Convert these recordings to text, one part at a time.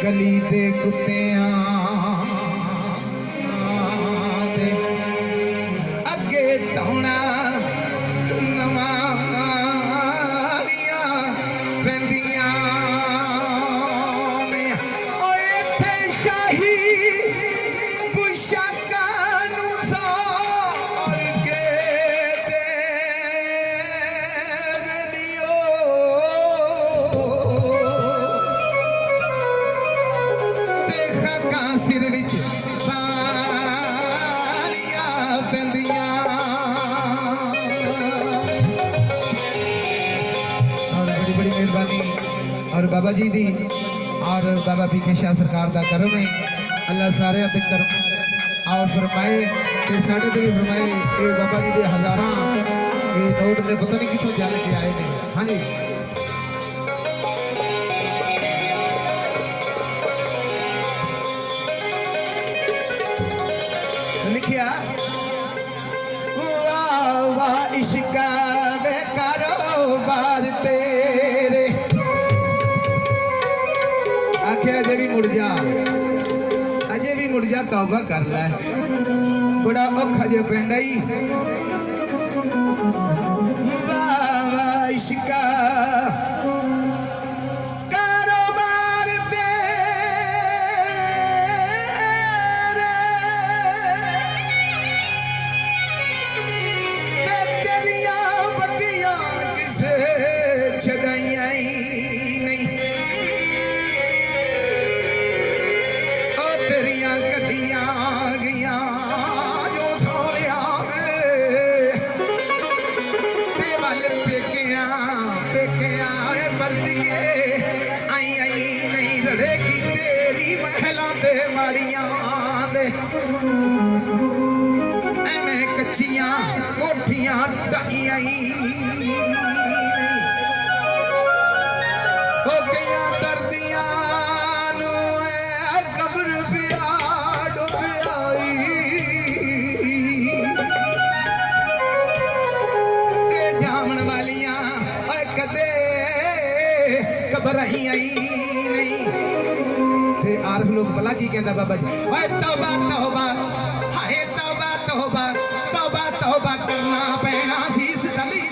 गली दे कुत्तियां दे अगे धौना नवारियां पैंदियां ने ओए इत्थे शाही पुशाकां नूं साड़ के सिर विच बालियां पैंदियां और बड़ी बड़ी मेहरबानी और बाबा जी दी और बाबा पीके शाह सरकार दा करम है। अल्लाह सारे ते करम और फरमाए ते साडे ते भी फरमाए। ये बाबा जी दे हजारां ये नोट ने पता नहीं किथों जाने के आए ने। हाँ जी लिखिया वाह वाह इश्का वे कारोबार तेरे आखे अजे भी मुड़ जा तौबा कर लै बड़ा औखा जे पैंदा ही। वाह वाह इश्का कच्चियां कोठियां ढाइयां हो गईयां दर्दियां कब्र पिया डुबियाई जामन वालियां कदे घबराई नहीं। आरफ लोग भला की कहता बाबा जी तौबा तौबा हाय तौबा तौबा तौबा तौबा करना पैना शीस तली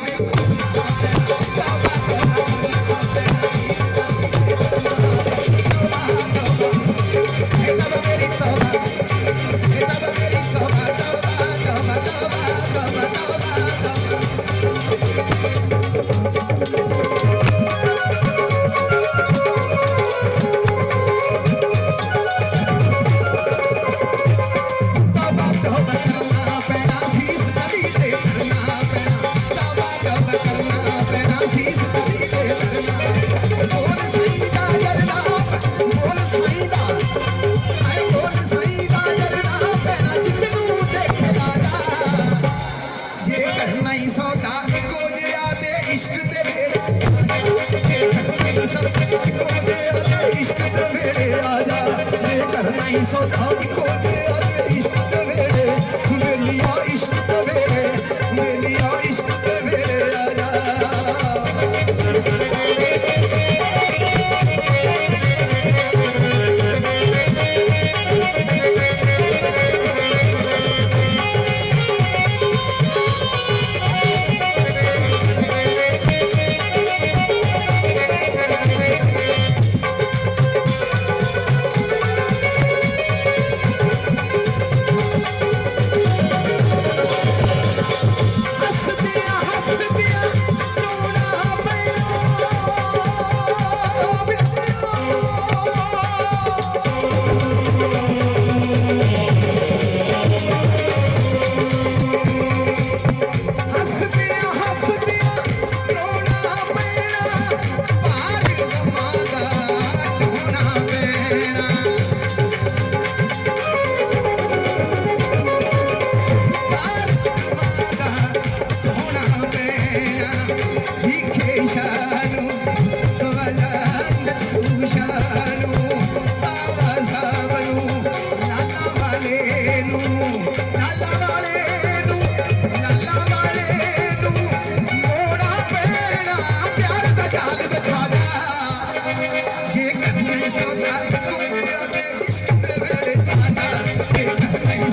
ये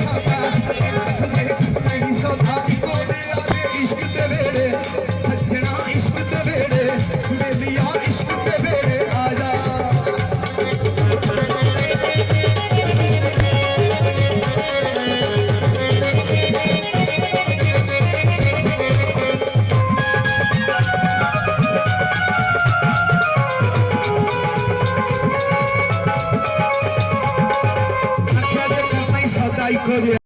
सौदा